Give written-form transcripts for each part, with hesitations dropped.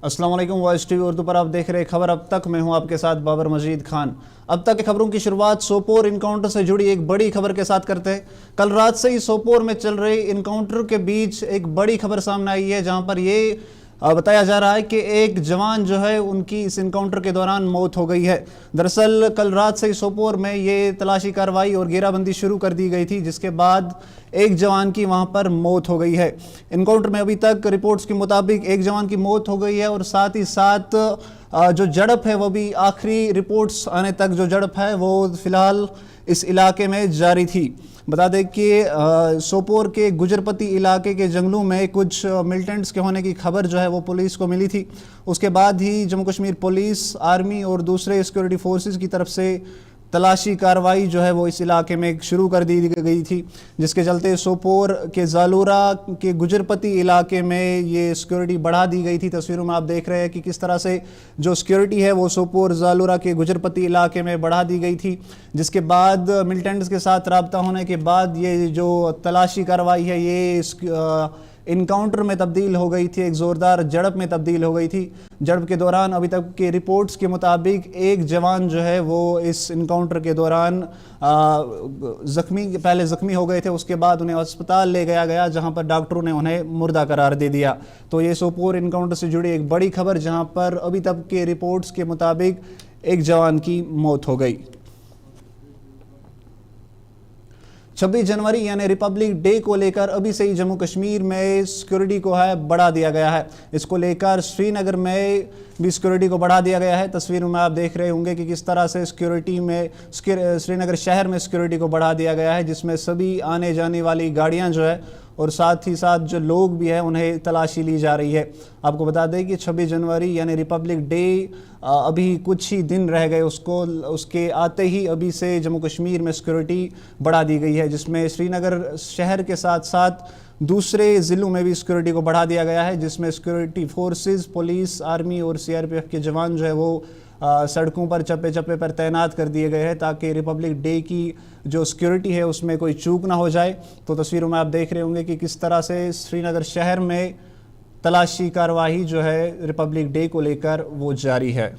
अस्सलाम वालेकुम। Voice TV Urdu पर आप देख रहे खबर अब तक। मैं हूं आपके साथ बाबर मजीद खान। अब तक की खबरों की शुरुआत सोपोर इनकाउंटर से जुड़ी एक बड़ी खबर के साथ करते हैं। कल रात से ही सोपोर में चल रहे इनकाउंटर के बीच एक बड़ी खबर सामने आई है, जहां पर ये बताया जा रहा है कि एक जवान जो है उनकी इस इनकाउंटर के दौरान मौत हो गई है। दरअसल कल रात से ही सोपोर में ये तलाशी कार्रवाई और घेराबंदी शुरू कर दी गई थी, जिसके बाद एक जवान की वहां पर मौत हो गई है। इनकाउंटर में अभी तक रिपोर्ट्स के मुताबिक एक जवान की मौत हो गई है और साथ ही साथ जो झड़प है वो भी आखिरी रिपोर्ट्स आने तक जो झड़प है वो फिलहाल इस इलाके में जारी थी। बता दें कि सोपोर के गुजरपति इलाके के जंगलों में कुछ मिलिटेंट्स के होने की खबर जो है वो पुलिस को मिली थी। उसके बाद ही जम्मू कश्मीर पुलिस, आर्मी और दूसरे सिक्योरिटी फोर्सेस की तरफ से तलाशी कार्रवाई जो है वो इस इलाके में शुरू कर दी गई थी, जिसके चलते सोपोर के जालूरा के गुजरपति इलाके में ये सिक्योरिटी बढ़ा दी गई थी। तस्वीरों में आप देख रहे हैं कि किस तरह से जो सिक्योरिटी है वो सोपोर जालूरा के गुजरपति इलाके में बढ़ा दी गई थी, जिसके बाद मिलिटेंट्स के साथ रब्ता होने के बाद ये जो तलाशी कार्रवाई है ये इनकाउंटर में तब्दील हो गई थी, एक ज़ोरदार झड़प में तब्दील हो गई थी। झड़प के दौरान अभी तक की रिपोर्ट्स के मुताबिक एक जवान जो है वो इस इनकाउंटर के दौरान पहले ज़ख्मी हो गए थे, उसके बाद उन्हें अस्पताल ले गया जहां पर डॉक्टरों ने उन्हें मुर्दा करार दे दिया। तो ये सोपोर इनकाउंटर से जुड़ी एक बड़ी खबर, जहां पर अभी तक के रिपोर्ट्स के मुताबिक एक जवान की मौत हो गई। 26 जनवरी यानी रिपब्लिक डे को लेकर अभी से ही जम्मू कश्मीर में सिक्योरिटी को है बढ़ा दिया गया है। इसको लेकर श्रीनगर में भी सिक्योरिटी को बढ़ा दिया गया है। तस्वीरों में आप देख रहे होंगे कि किस तरह से सिक्योरिटी में श्रीनगर शहर में सिक्योरिटी को बढ़ा दिया गया है, जिसमें सभी आने जाने वाली गाड़ियां जो है और साथ ही साथ जो लोग भी हैं उन्हें तलाशी ली जा रही है। आपको बता दें कि 26 जनवरी यानी रिपब्लिक डे अभी कुछ ही दिन रह गए उसके आते ही अभी से जम्मू कश्मीर में सिक्योरिटी बढ़ा दी गई है, जिसमें श्रीनगर शहर के साथ साथ दूसरे ज़िलों में भी सिक्योरिटी को बढ़ा दिया गया है, जिसमें सिक्योरिटी फोर्सेस, पुलिस, आर्मी और सीआरपीएफ के जवान जो है वो सड़कों पर चप्पे चप्पे पर तैनात कर दिए गए हैं, ताकि रिपब्लिक डे की जो सिक्योरिटी है उसमें कोई चूक ना हो जाए। तो तस्वीरों में आप देख रहे होंगे कि किस तरह से श्रीनगर शहर में तलाशी कार्रवाई जो है रिपब्लिक डे को लेकर वो जारी है।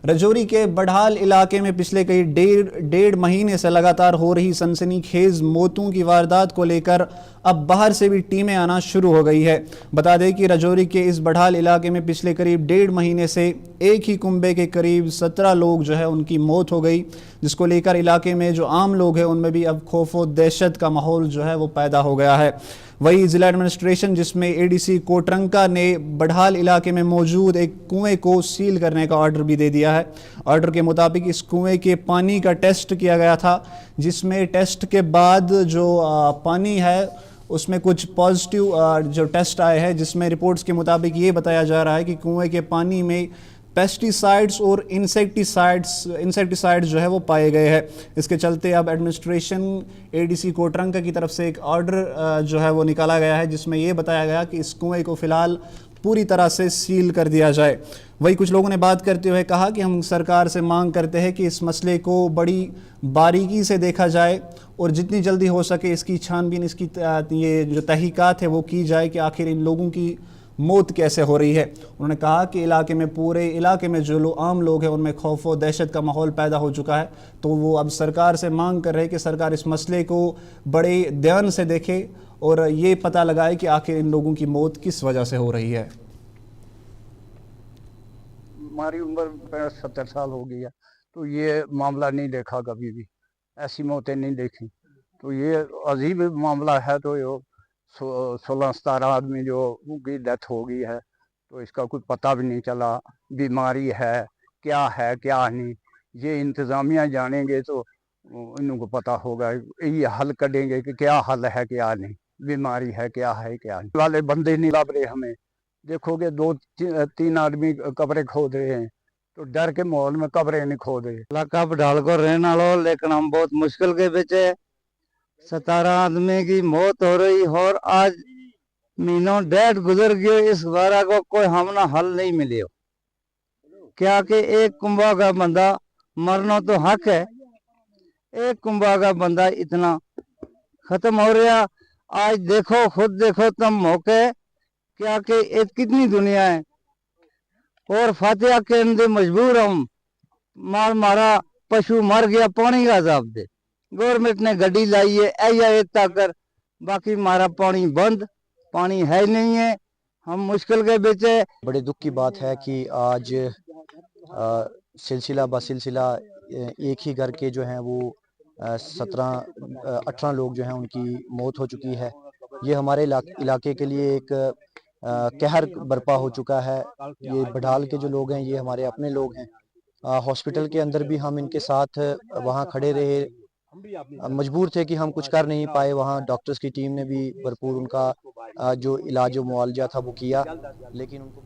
रजौरी के बढ़ाल इलाके में पिछले कई डेढ़ महीने से लगातार हो रही सनसनीखेज मौतों की वारदात को लेकर अब बाहर से भी टीमें आना शुरू हो गई है। बता दें कि रजौरी के इस बढ़ाल इलाके में पिछले करीब डेढ़ महीने से एक ही कुंबे के करीब 17 लोग जो है उनकी मौत हो गई, जिसको लेकर इलाके में जो आम लोग हैं उनमें भी अब खौफ व दहशत का माहौल जो है वो पैदा हो गया है। वही जिला एडमिनिस्ट्रेशन जिसमें एडीसी कोटरंका ने बढ़ाल इलाके में मौजूद एक कुएं को सील करने का ऑर्डर भी दे दिया है। ऑर्डर के मुताबिक इस कुएं के पानी का टेस्ट किया गया था, जिसमें टेस्ट के बाद जो पानी है उसमें कुछ पॉजिटिव जो टेस्ट आए हैं, जिसमें रिपोर्ट्स के मुताबिक ये बताया जा रहा है कि कुएं के पानी में पेस्टिसाइड्स और इंसेक्टिसाइड्स जो है वो पाए गए हैं। इसके चलते अब एडमिनिस्ट्रेशन एडीसी कोटरंका की तरफ से एक ऑर्डर जो है वो निकाला गया है, जिसमें ये बताया गया कि इस कुएं को फिलहाल पूरी तरह से सील कर दिया जाए। वही कुछ लोगों ने बात करते हुए कहा कि हम सरकार से मांग करते हैं कि इस मसले को बड़ी बारीकी से देखा जाए और जितनी जल्दी हो सके इसकी छानबीन, इसकी ये जो तहकीकात है वो की जाए कि आखिर इन लोगों की मौत कैसे हो रही है। उन्होंने कहा कि इलाके में पूरे इलाके में जो आम लोग हैं उनमें खौफ व दहशत का माहौल पैदा हो चुका है। तो वो अब सरकार से मांग कर रहे हैं कि सरकार इस मसले को बड़े ध्यान से देखे और ये पता लगाए कि आखिर इन लोगों की मौत किस वजह से हो रही है। हमारी उम्र 70 साल हो गई है, तो ये मामला नहीं देखा, कभी भी ऐसी मौतें नहीं देखी। तो ये अजीब मामला है। तो ये 16-17 आदमी जो उनकी डेथ हो गई है, तो इसका कोई पता भी नहीं चला, बीमारी है क्या नहीं। ये इंतज़ामिया जानेंगे तो इनको पता होगा, ये हल करेंगे कि क्या हल है क्या नहीं, बीमारी है क्या नहीं। वाले बंदे नहीं लग रहे हमें। देखोगे 2-3 आदमी कब्रें खोद रहे हैं, तो डर के माहौल में कब्रें नहीं खोद रहे। इलाका बढ़ाल को रहने वालों, लेकिन हम बहुत मुश्किल के पीछे 17 आदमी की मौत हो रही और आज महीनों डेढ़ गुजर गए, इस बारा को कोई हमना हल नहीं मिले। क्या कि एक कुंभा का बंदा मरना तो हक है, एक कुंभा का बंदा इतना खत्म हो रहा। आज देखो, खुद देखो तुम मौके क्या कि कितनी दुनिया है। और फातिहा कहने दे मजबूर हम, मार मारा पशु मर गया, पानी का अजाब दे। गवर्नमेंट ने गड्डी लाई है ऐया इतना कर, बाकी मारा पानी बंद, पानी है ही नहीं है, हम मुश्किल के बीच है। बड़े दुख की बात है कि आज सिलसिला बसिलसिला एक ही घर के जो हैं वो 17-18 लोग जो हैं उनकी मौत हो चुकी है। ये हमारे इलाके के लिए एक कहर बर्पा हो चुका है। ये बढाल के जो लोग हैं ये हमारे अपने लोग हैं। हॉस्पिटल के अंदर भी हम इनके साथ वहाँ खड़े रहे, मजबूर थे कि हम कुछ कर नहीं पाए। वहाँ डॉक्टर्स की टीम ने भी भरपूर उनका जो इलाज मुआवजा था वो किया, लेकिन उनको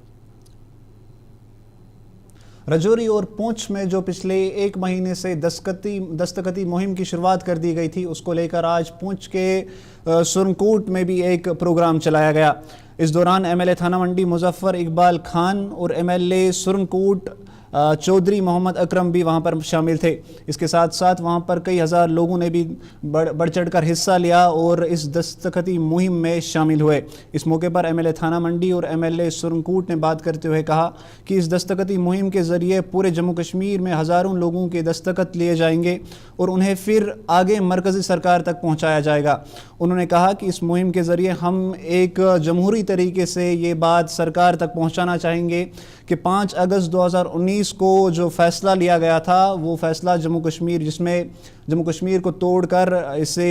रजौरी और पुंछ में जो पिछले एक महीने से दस्तखती मुहिम की शुरुआत कर दी गई थी, उसको लेकर आज पुंछ के सुरनकोट में भी एक प्रोग्राम चलाया गया। इस दौरान एमएलए थाना मंडी मुजफ्फर इकबाल खान और एमएलए सुरनकोट चौधरी मोहम्मद अकरम भी वहां पर शामिल थे। इसके साथ साथ वहां पर कई हजार लोगों ने भी बढ़ चढ़कर हिस्सा लिया और इस दस्तखती मुहिम में शामिल हुए। इस मौके पर एमएलए थाना मंडी और एमएलए सुरनकोट ने बात करते हुए कहा कि इस दस्तखती मुहिम के जरिए पूरे जम्मू कश्मीर में हज़ारों लोगों के दस्तखत लिए जाएंगे और उन्हें फिर आगे मरकज़ी सरकार तक पहुँचाया जाएगा। उन्होंने कहा कि इस मुहिम के ज़रिए हम एक जमहूरी तरीके से ये बात सरकार तक पहुँचाना चाहेंगे कि 5 अगस्त 2019 को जो फैसला लिया गया था, वो फैसला जम्मू कश्मीर, जिसमें जम्मू कश्मीर को तोड़कर इसे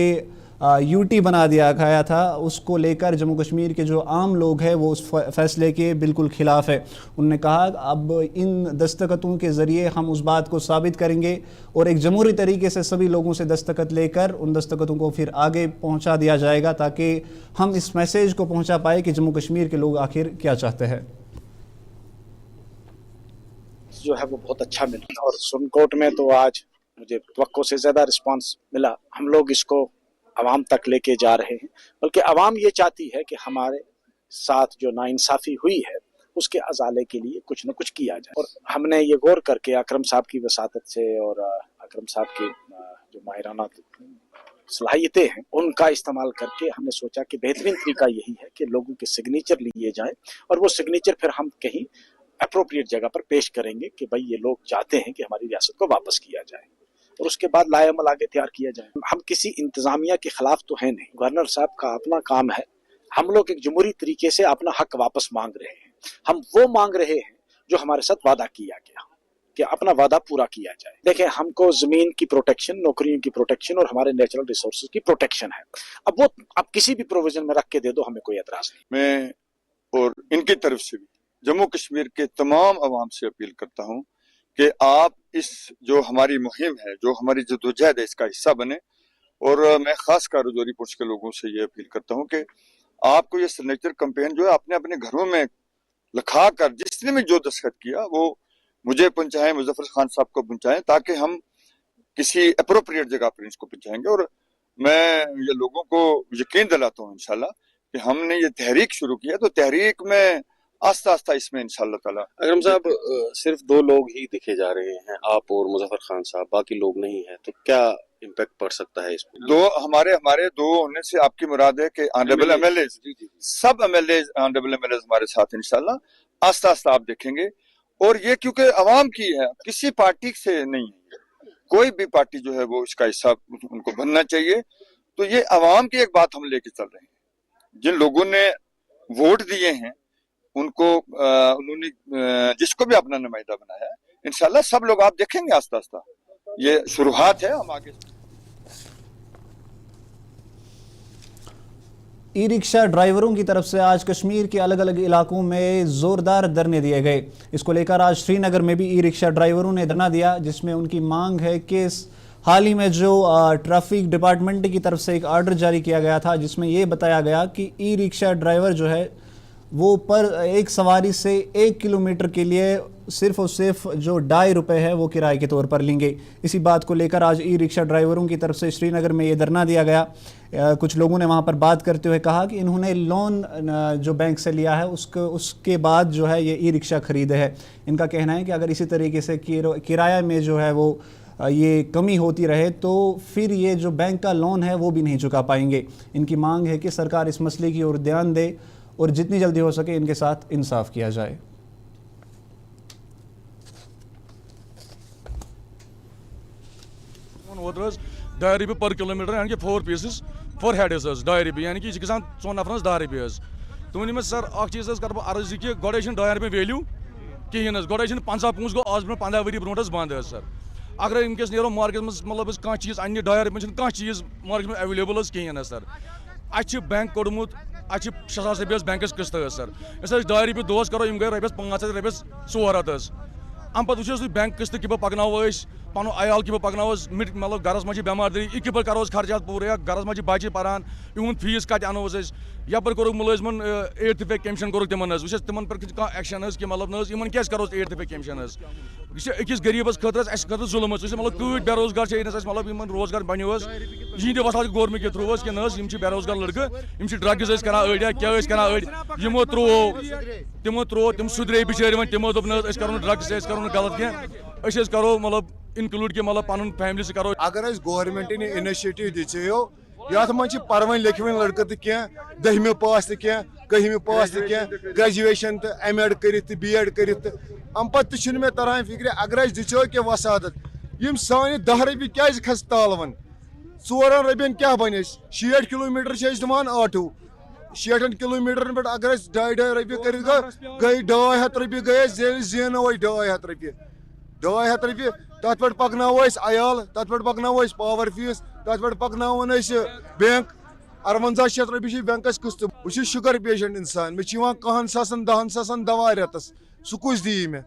यूटी बना दिया गया था, उसको लेकर जम्मू कश्मीर के जो आम लोग हैं वो उस फैसले के बिल्कुल खिलाफ है। उन्होंने कहा अब इन दस्तखतों के ज़रिए हम उस बात को साबित करेंगे और एक जमहूरी तरीके से सभी लोगों से दस्तखत लेकर उन दस्तखतों को फिर आगे पहुंचा दिया जाएगा, ताकि हम इस मैसेज को पहुंचा पाए कि जम्मू कश्मीर के लोग आखिर क्या चाहते हैं। जो है वो बहुत अच्छा मिला और सुरनकोट में तो आज मुझे तवक्को से ज़्यादा रिस्पांस मिला। हम लोग इसको आवाम तक लेके जा रहे हैं, बल्कि आवाम ये चाहती है कि हमारे साथ जो नाइंसाफ़ी हुई है उसके अजाले के लिए कुछ न कुछ किया जाए। और हमने ये गौर करके अकरम साहब की वसातत से और अकरम साहब की जो माहिराना सलाहियतें हैं उनका इस्तेमाल करके हमने सोचा कि बेहतरीन तरीका यही है कि लोगों के सिग्नेचर लिए जाएं और वो सिग्नेचर फिर हम कहीं अप्रोप्रिएट जगह पर पेश करेंगे कि भाई ये लोग चाहते हैं कि हमारी रियासत को वापस किया जाए और उसके बाद लाएअमल आगे तैयार किया जाए। हम किसी इंतजामिया के खिलाफ तो है नहीं, गवर्नर साहब का अपना काम है। हम लोग एक जमहूरी तरीके से अपना हक वापस मांग रहे हैं। हम वो मांग रहे हैं जो हमारे साथ वादा किया गया कि अपना वादा पूरा किया जाए। देखें, हमको जमीन की प्रोटेक्शन, नौकरियों की प्रोटेक्शन और हमारे नेचुरल रिसोर्सेज की प्रोटेक्शन है। अब वो आप किसी भी प्रोविजन में रख के दे दो, हमें कोई एतराज नहीं। मैं और इनकी तरफ से भी जम्मू कश्मीर के तमाम अवाम से अपील करता हूं कि आप इस जो हमारी मुहिम है, जो हमारी जद्दोजहद है, इसका हिस्सा बने। और मैं खास कर रजौरी पुंछ के लोगों से ये अपील करता हूं कि आपको ये सिग्नेचर कैंपेन जो है अपने अपने घरों में लिखा कर जिसने भी जो दस्तखत किया वो मुझे पहुंचाएं, मुजफ्फर खान साहब को पहुंचाएं, ताकि हम किसी अप्रोप्रिएट जगह पर इसको पहुंचाएंगे। और मैं ये लोगों को यकीन दिलाता हूँ इंशाल्लाह कि हमने ये तहरीक शुरू किया तो तहरीक में आस्ता आस्ता इसमें इंशाल्लाह ताला। अकरम साहब, सिर्फ 2 लोग ही दिखे जा रहे हैं, आप और मुजफ्फर खान साहब, बाकी लोग नहीं है, तो क्या इम्पैक्ट पड़ सकता है इसमें? हमारे 2 होने से आपकी मुराद है कि ऑनरेबल एमएलए, सब एमएलए ऑनरेबल एमएलए हमारे साथ इंशाल्लाह आस्ता आस्ता आप देखेंगे। और ये क्योंकि अवाम की है, किसी पार्टी से नहीं है, कोई भी पार्टी जो है वो इसका हिस्सा उनको बनना चाहिए। तो ये अवाम की एक बात हम लेके चल रहे हैं। जिन लोगों ने वोट दिए हैं उनको उन्होंने जिसको भी अपना नुमाइंदा बनाया है, इंशाल्लाह सब लोग आप देखेंगे आस्ता आस्ता, ये शुरुआत है, हम आगे। ई रिक्शा ड्राइवरों की तरफ से आज कश्मीर के अलग अलग इलाकों में जोरदार धरने दिए गए। इसको लेकर आज श्रीनगर में भी ई रिक्शा ड्राइवरों ने धरना दिया, जिसमें उनकी मांग है कि हाल ही में जो ट्रैफिक डिपार्टमेंट की तरफ से एक ऑर्डर जारी किया गया था, जिसमें ये बताया गया कि ई रिक्शा ड्राइवर जो है वो पर एक सवारी से 1 किलोमीटर के लिए सिर्फ और सिर्फ जो 2.5 रुपये है वो किराए के तौर पर लेंगे। इसी बात को लेकर आज ई रिक्शा ड्राइवरों की तरफ से श्रीनगर में ये धरना दिया गया। कुछ लोगों ने वहाँ पर बात करते हुए कहा कि इन्होंने लोन जो बैंक से लिया है उसके बाद जो है ये ई रिक्शा खरीदे है। इनका कहना है कि अगर इसी तरीके से किराया में जो है वो ये कमी होती रहे तो फिर ये जो बैंक का लोन है वो भी नहीं चुका पाएंगे। इनकी मांग है कि सरकार इस मसले की ओर ध्यान दे और जितनी जल्दी हो सके इनके साथ इंसाफ किया जाए। ₹2 per kilometer यानी कि 4 pieces for head ₹2 यानी कि यह गसान 4 नफरस ₹2 तो वन मे सर अख चीज कर अर्ज कि गोडे ₹2 वैल्यू कहें गोडे 50 पोस गो आज ब्रो 15 वरी ब्रोट बंद सर अगर इनकस नो मार्केट में मतलब कह चीज अन्न ₹2 कह चीज मार्केट में अवेलेबल कहें सर अ बैंक कोड़मुत ₹6,000 बैंकस किस्त सर इस ₹2 दोस करो गई ₹500 ₹400 अम पे वो बैंक किस्त कि पकनो पन अयाल कि पकनो मतलब गरस मज बेमारदारी यह कि करो खर्चात पूरे या गरस मज बच्चे पान इहुद फीस कत अनो यपर कोर मुलाजमन 8th पे कमीशन कोर तिमन वो तिमन पर एक्शन कि मतलब इन क्या करो 8th पे कमीशन यह अकिस गरीबस खतर जुलम मतलब कूट बेरोजगार मतलब इन रोजगार बनो यह वसा गवर्नमेंट के थ्रू कि बेरोजगार लड़के ड्रग्स करान अड़ क्या करान अड़ यमो त्रो तम सुधरे बिचार वो तमो दोप करो ड्रग्स करो गलत क्या करो मतलब इनक्लूड कि मतलब पन फैमिली से करो अगर गवर्नमेंट ने इनिशिएटिव दियो ये मन पढ़वन लिखवन लड़के तो क्या 10वीं पास तो क्या 11वीं पास तो क्या ग्रेजुएशन तो M.Ed कर B.Ed कर अम पे मे तरान फिक्र अगर दिचो कि वसादत यम सान ₹10 क्या खस तालवन 4 रबियन क्या बन 60 किलोमीटर दिवान आटो 60 किलोमीटर पे अगर ₹2.5 कर गई ₹200 गए जेनो ₹200 ₹200 तथ पे पकनो अयाल तथ पे पकनो पावर फीस तथ पे पकनो बैंक ₹58 बैंकस किस्त बह शुगर पेशेंट इंसान मे 10 सासन 10 सासन दवा रेतस सह कुछ दी मे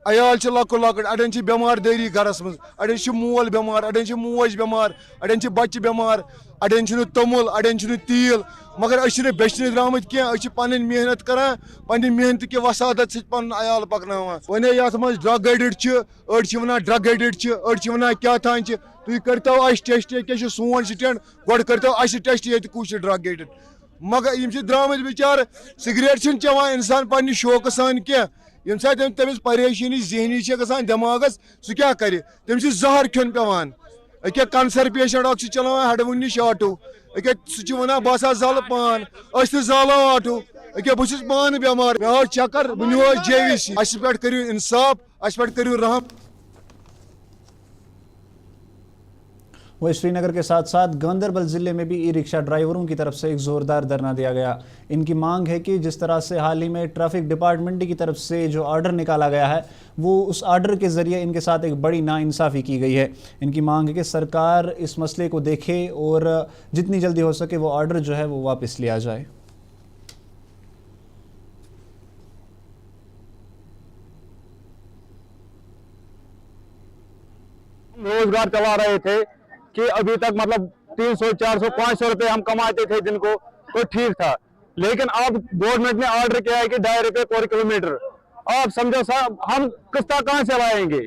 अयाल लकुट लकुट अड़न बेमारदारी गरस मज अड़न मोल बेमार अड़न मोज बेमार अड़न बच्चे बेमार अड़न तमुल अड़न तील मगर अ बेचने द्रामत क्या पन मेहनत करान पन्ने मेहनत कि वसादत सत पन अयाल पकनावान वन ये मज ड्रग एडिक्ट अड़ वन ड्रग एडिक्ट अड़ वन क्या थान तुम करतो टेस्ट क्या सोन स्टैंड गोड करतो टेस्ट ये कुछ ड्रग एडिक्ट मगर यम द्रामत बिचार सिगरेट चवान इंसान पन्ने शौक सान क्या यम सात तमिस परेशानी जहनी गसान दिमागस सह क्या कर तमिस जहर खेन पेवान अके कैंसर पेशेंट अख चलान हडवन नश आटो अके सह वन बह जल पान जालो आटो अके बहुत पान बेमार मे आव चक्कर बह नो JVC अस पे करू इंसाफ अस पे करू रहम। वहीं श्रीनगर के साथ साथ गांधरबल ज़िले में भी ई रिक्शा ड्राइवरों की तरफ से एक ज़ोरदार धरना दिया गया। इनकी मांग है कि जिस तरह से हाल ही में ट्रैफिक डिपार्टमेंट की तरफ से जो आर्डर निकाला गया है वो उस आर्डर के ज़रिए इनके साथ एक बड़ी नाइंसाफ़ी की गई है। इनकी मांग है कि सरकार इस मसले को देखे और जितनी जल्दी हो सके वो आर्डर जो है वो वापस लिया जाए। रोजगार चला रहे थे कि अभी तक मतलब 300, 400, 500 रुपए हम कमाते थे दिन को तो ठीक था, लेकिन अब गवर्नमेंट ने ऑर्डर किया है कि ₹2.5 पर किलोमीटर। आप समझो साहब हम किस्ता कहाँ से लाएंगे,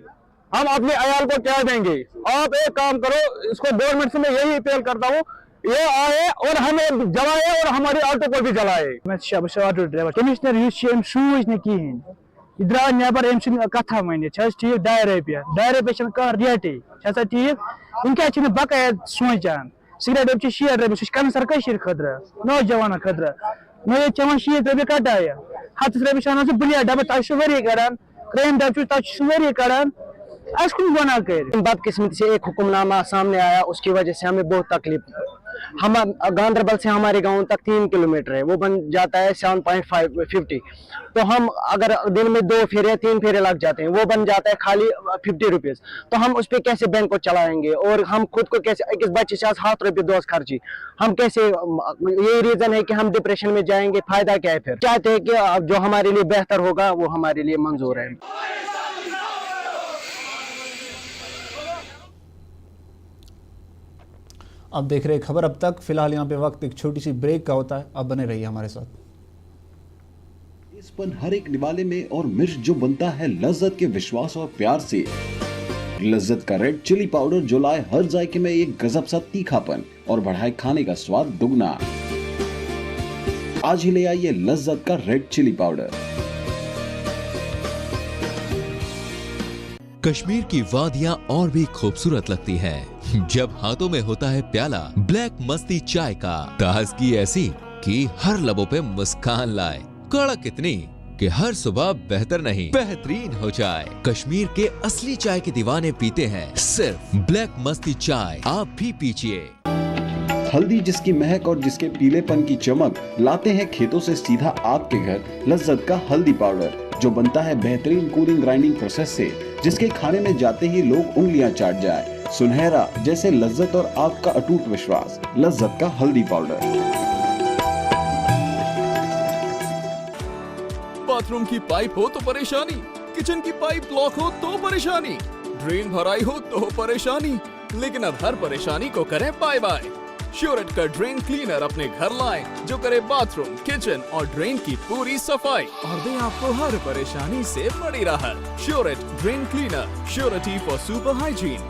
हम अपने अयाल को क्या देंगे। आप एक काम करो, इसको गवर्नमेंट से मैं यही अपील करता हूँ, ये आए और हमें जलाए और हमारी ऑटो को भी जलाए। मैं ऑटो ड्राइवर कमिश्नर सूझ न कहें द्रा नबर अम कथा वन ठीक ₹2.5 कह रेटे ठीक इन क्या बकाया सोचान सिगरेट ₹60 सह कैंसर खतर नौजवान खतर न ये चवान ₹60 कटाए ₹100 अनान बुलेट डबा तुम वरी करान क्रेन डब तुम वरी करान अस कुछ गुना कर। बदकिस्मती से एक हुक्मनामा सामने आया, उसकी वजह से हमें बहुत तकलीफ। हम गांधरबल से हमारे गांव तक 3 किलोमीटर है, वो बन जाता है 7.50। तो हम अगर दिन में 2 फेरे 3 फेरे लग जाते हैं, वो बन जाता है खाली ₹50। तो हम उस पर कैसे बैंक को चलाएंगे और हम खुद को कैसे एक बच्चे से ₹7 दोस्त खर्ची हम कैसे। यही रीजन है कि हम डिप्रेशन में जाएंगे, फायदा क्या है। फिर चाहते हैं कि जो हमारे लिए बेहतर होगा वो हमारे लिए मंजूर है। आप देख रहे खबर अब तक। फिलहाल यहाँ पे वक्त एक छोटी सी ब्रेक का होता है, अब बने रहिए हमारे साथ। इस हर एक निवाले में और मिर्च जो बनता है लज्जत के विश्वास और प्यार से। लज्जत का रेड चिली पाउडर जो लाए हर जायके में एक गजब सा तीखापन और बढ़ाए खाने का स्वाद दुगना। आज ही ले आइए लज्जत का रेड चिली पाउडर। कश्मीर की वादियां और भी खूबसूरत लगती हैं जब हाथों में होता है प्याला ब्लैक मस्ती चाय का। ताजगी ऐसी कि हर लबों पे मुस्कान लाए, कड़क इतनी कि हर सुबह बेहतर नहीं बेहतरीन हो जाए। कश्मीर के असली चाय के दीवाने पीते हैं सिर्फ ब्लैक मस्ती चाय, आप भी पीजिए। हल्दी जिसकी महक और जिसके पीलेपन की चमक लाते हैं खेतों से सीधा आपके घर लज्जत का हल्दी पाउडर, जो बनता है बेहतरीन कूलिंग ग्राइंडिंग प्रोसेस से, जिसके खाने में जाते ही लोग उंगलियां चाट जाए। सुनहरा जैसे लज्जत और आपका अटूट विश्वास, लज्जत का हल्दी पाउडर। बाथरूम की पाइप हो तो परेशानी, किचन की पाइप ब्लॉक हो तो परेशानी, ड्रेन भराई हो तो परेशानी, लेकिन अब हर परेशानी को करें बाय बाय। श्योरेट का ड्रेन क्लीनर अपने घर लाएं, जो करे बाथरूम, किचन और ड्रेन की पूरी सफाई और दे आपको हर परेशानी से बड़ी राहत। श्योरेट drain cleaner, surety for super hygiene.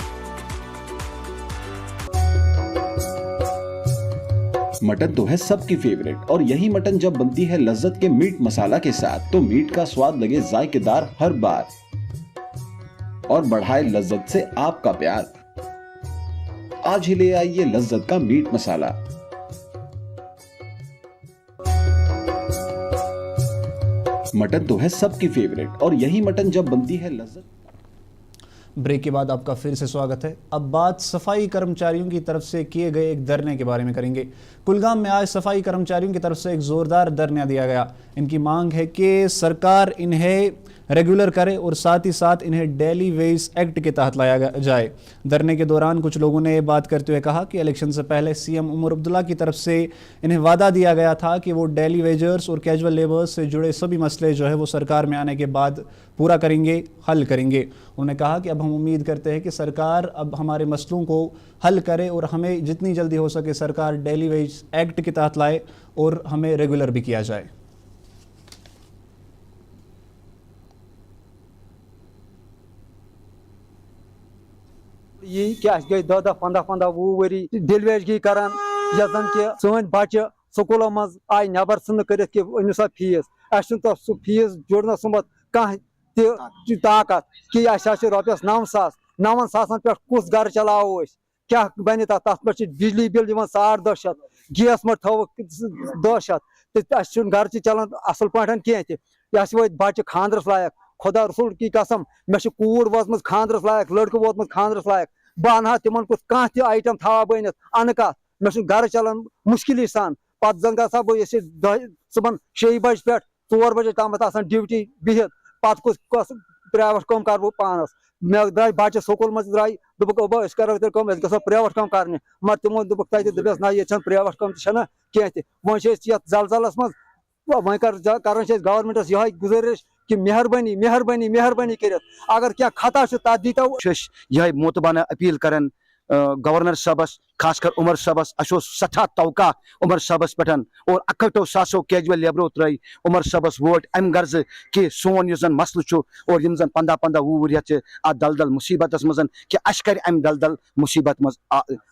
Mutton तो है सबकी फेवरेट, और यही मटन जब बनती है लज्जत के मीट मसाला के साथ, तो मीट का स्वाद लगे जायकेदार हर बार और बढ़ाए लज्जत से आपका प्यार। आज ही ले आइए लज्जत का मीट मसाला। मटन तो है सबकी फेवरेट, और यही मटन जब बनती है लज्जत। ब्रेक के बाद आपका फिर से स्वागत है। अब बात सफाई कर्मचारियों की तरफ से किए गए एक धरने के बारे में करेंगे। कुलगाम में आज सफाई कर्मचारियों की तरफ से एक जोरदार धरना दिया गया। इनकी मांग है कि सरकार इन्हें रेगुलर करे और साथ ही साथ इन्हें डेली वेज एक्ट के तहत लाया जाए। धरने के दौरान कुछ लोगों ने बात करते हुए कहा कि इलेक्शन से पहले सीएम उमर अब्दुल्ला की तरफ से इन्हें वादा दिया गया था कि वो डेली वेजर्स और कैजुअल लेबर्स से जुड़े सभी मसले जो है वो सरकार में आने के बाद पूरा करेंगे, हल करेंगे। उन्होंने कहा कि अब हम उम्मीद करते हैं कि सरकार अब हमारे मसलों को हल करे और हमें जितनी जल्दी हो सके सरकार डेली वेज एक्ट के तहत लाए और हमें रेगुलर भी किया जाए। ये क्या गई 10 15 15 वो वरी डिलीवरी की करान यजन के सोन बच्चे स्कूलों मज आई नबर सन कर अनिसा फीस अस सह फीस जोड़ना सुमत कह ताकत कि रॉपियस 9,000 पे कुस घर चलाओ क्या बन तथ पे बिजली बिल दिवान 250 गैस मत थो 200 तो घर चलान असल पान कह वो बच्चे खानदरस लायक। खुदा रसूल की कसम मे कूर वोतम खानदरस लायक, लड़कू वोतम खानदरस लायक, बह अना तिमन कुछ कह आइटम थवा बनित अन कत मे घर चलान मुश्किल सान। पे जन गा बह सुबह 6 बजे पे 4 बजे तम ड्यूटी बिहित पे कुछ प्राइवेट कम कर बह पानस। मे द्राय बच्चे स्कूल मज द्राय दोपक अब करो कम गो प्राइवेट कम कर मगर तमो दोपक दस ना ये प्राइवेट कम तो कह वो जलजलस मज वह कर गवर्नमेंटस यह गुजारिश कि मेहरबानी मेहरबानी मेहरबानी कर अगर क्या खता तथ दीतो। यह मोतबाना अपील करन गवर्नर साहबस खासकर उमर साहबस अशो सठा तवका उमर साहबस पे और 61 कैजुअल लेबरो त्रई उमर साहबस वोट अम गर्ज कि सोन युजन मसल और यम जन 15-15 वुह रेत आ दलदल मुसीबत मज कि अश कर अम दलदल मुसीबत मज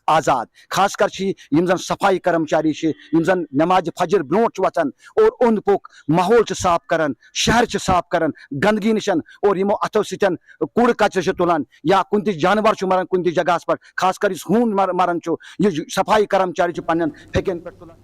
आजाद। खासकर यम जन सफाई कर्मचारी यम जन नमाज फजर ब्रोट वतन और ओंद पोक माहौल साफ करान, शहर साफ करान गंदगी निशन और यमो अथो सतन कूड़ कचर तुलान या कुन जानवर मरान कुन जगह पर खासकर हून मरान ये सफाई कर्मचारी पन्न फेकन पे तुलान।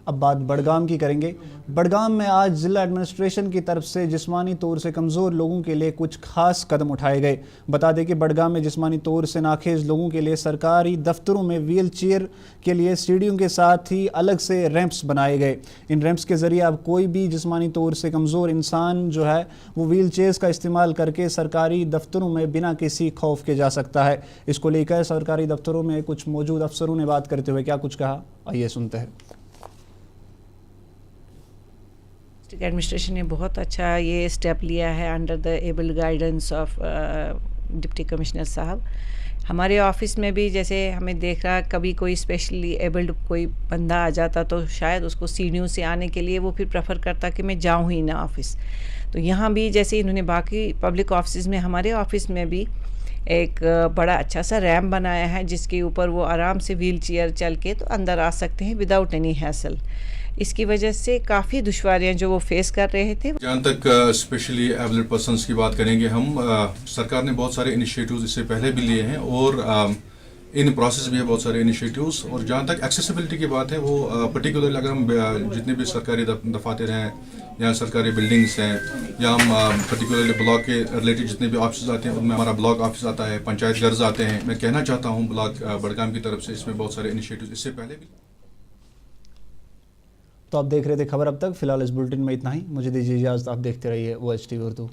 अब बात बड़गाम की करेंगे। बड़गाम में आज जिला एडमिनिस्ट्रेशन की तरफ से जिस्मानी तौर से कमज़ोर लोगों के लिए कुछ खास कदम उठाए गए। बता दें कि बड़गाम में जिस्मानी तौर से नाखेज लोगों के लिए सरकारी दफ्तरों में व्हील चेयर के लिए सीढ़ियों के साथ ही अलग से रैंप्स बनाए गए। इन रैंप्स के ज़रिए अब कोई भी जिस्मानी तौर से कमज़ोर इंसान जो है वो व्हील चेयर्स का इस्तेमाल करके सरकारी दफ्तरों में बिना किसी खौफ के जा सकता है। इसको लेकर सरकारी दफ्तरों में कुछ मौजूद अफसरों ने बात करते हुए क्या कुछ कहा, आइए सुनते हैं। डिस्ट्रिक्ट एडमिनिस्ट्रेशन ने बहुत अच्छा ये स्टेप लिया है under the able guidance of deputy commissioner साहब। हमारे ऑफिस में भी जैसे हमें देख रहा कभी कोई स्पेशली एबल्ड कोई बंदा आ जाता तो शायद उसको सीढ़ियों से आने के लिए वो फिर प्रेफर करता कि मैं जाऊं ही ना ऑफिस। तो यहाँ भी जैसे इन्होंने बाकी पब्लिक ऑफिस में हमारे ऑफिस में भी एक बड़ा अच्छा सा रैम्प बनाया है जिसके ऊपर वो आराम से व्हील चेयर चल के तो अंदर आ सकते हैं विदाउट एनी हैसल। इसकी वजह से काफ़ी दुश्वारियां जो वो फेस कर रहे थे। जहाँ तक स्पेशली एबल्ड पर्सनस की बात करेंगे हम, सरकार ने बहुत सारे इनिशिएटिव्स इससे पहले भी लिए हैं और इन प्रोसेस भी है बहुत सारे इनिशिएटिव्स। और जहाँ तक एक्सेसिबिलिटी की बात है वो पर्टिकुलरली अगर हम जितने भी सरकारी दफातर हैं या सरकारी बिल्डिंग्स हैं या हम पर्टिकुलरली ब्लॉक के रिलेटेड जितने भी ऑफिस आते हैं उनमें हमारा ब्लॉक ऑफिस आता है, पंचायत घर आते हैं। मैं कहना चाहता हूँ ब्लॉक बडगाम की तरफ से इसमें बहुत सारे इनिशिएटिव्स इससे पहले भी। तो आप देख रहे थे खबर अब तक। फिलहाल इस बुलेटिन में इतना ही। मुझे दीजिए इजाज़त। आप देखते रहिए OH TV उर्दू।